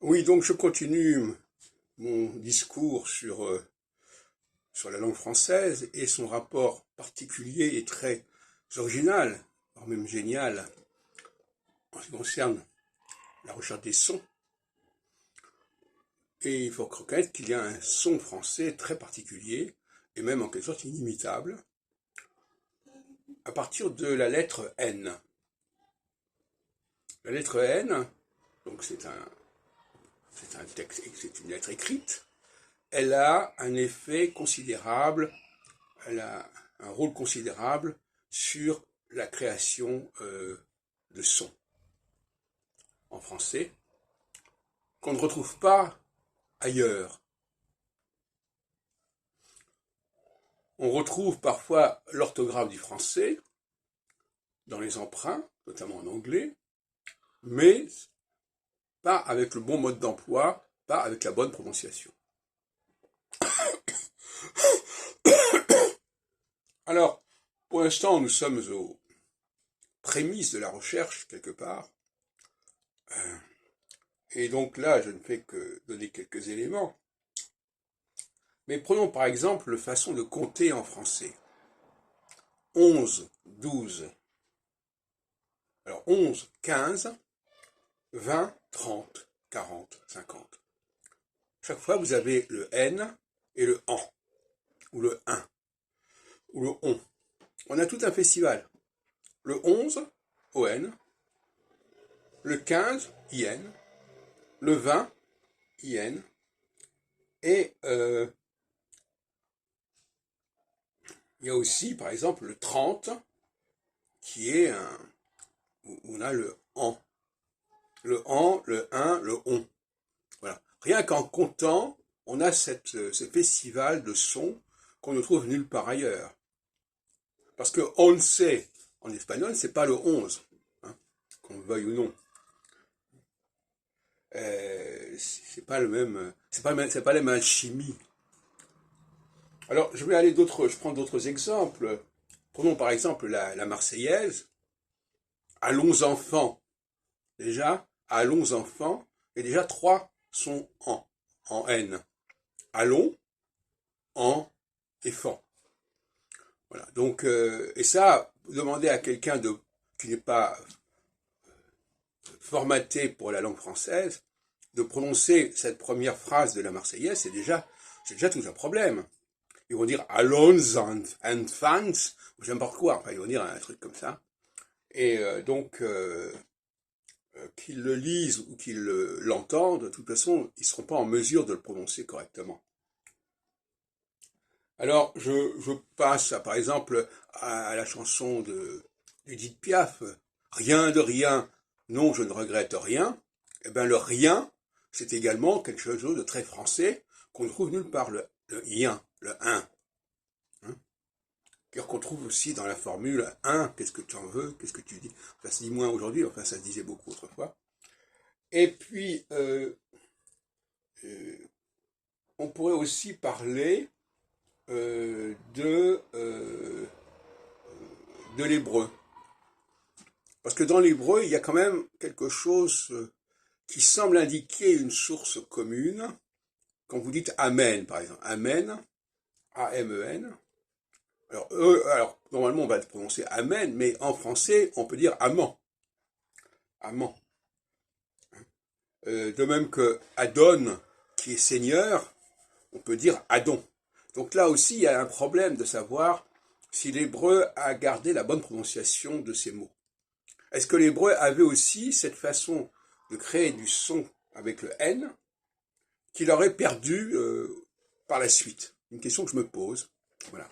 Oui, donc je continue mon discours sur la langue française et son rapport particulier et très original, voire même génial, en ce qui concerne la recherche des sons. Et il faut reconnaître qu'il y a un son français très particulier, et même en quelque sorte inimitable, à partir de la lettre N. La lettre N, donc c'est un texte, c'est une lettre écrite. Elle a un effet considérable, elle a un rôle considérable sur la création de sons en français qu'on ne retrouve pas ailleurs. On retrouve parfois l'orthographe du français dans les emprunts, notamment en anglais, mais pas avec le bon mode d'emploi, pas avec la bonne prononciation. Alors, pour l'instant, nous sommes aux prémices de la recherche, quelque part. Et donc là, je ne fais que donner quelques éléments. Mais prenons par exemple la façon de compter en français. 11, 12. Alors 11, 15, 20, 30, 40, 50. Chaque fois, vous avez le N et le AN, ou le 1, ou le ON. On a tout un festival. Le 11, ON, le 15, IN, le 20, IN, et il y a aussi, par exemple, le 30, qui est où on a le AN. Le AN, le 1, le ON. Voilà. Rien qu'en comptant, on a ce festival de sons qu'on ne trouve nulle part ailleurs. Parce que once, en espagnol, c'est pas le 11, hein, qu'on le veuille ou non. C'est pas le même, c'est pas la même alchimie. Alors, je prends d'autres exemples. Prenons par exemple la Marseillaise. Allons enfants. Déjà, allons enfants. Et déjà, 3 sont en N. Allons, en et fan. Voilà. Donc, et ça, demander à quelqu'un qui n'est pas formaté pour la langue française de prononcer cette première phrase de la Marseillaise, c'est déjà tout un problème. Ils vont dire allons enfants, ou n'importe quoi. Enfin, ils vont dire un truc comme ça. Et donc, qu'ils le lisent ou qu'ils l'entendent, de toute façon, ils ne seront pas en mesure de le prononcer correctement. Alors, je passe, par exemple, à la chanson d'Edith Piaf, « Rien de rien, non, je ne regrette rien ». Eh bien, le « rien », c'est également quelque chose de très français qu'on ne trouve nulle part, le « ien », le « un ». Hein, qu'on trouve aussi dans la formule « un », qu'est-ce que tu en veux, qu'est-ce que tu dis. Ça se dit moins aujourd'hui, enfin ça se disait beaucoup autrefois. Et puis, on pourrait aussi parler de l'hébreu. Parce que dans l'hébreu, il y a quand même quelque chose qui semble indiquer une source commune. Quand vous dites Amen, par exemple, Amen, A-M-E-N. Alors, normalement, on va le prononcer Amen, mais en français, on peut dire Aman. Aman. De même que Adon, qui est Seigneur, on peut dire Adon. Donc là aussi, il y a un problème de savoir si l'hébreu a gardé la bonne prononciation de ces mots. Est-ce que l'hébreu avait aussi cette façon de créer du son avec le N qu'il aurait perdu par la suite? Une question que je me pose. Voilà.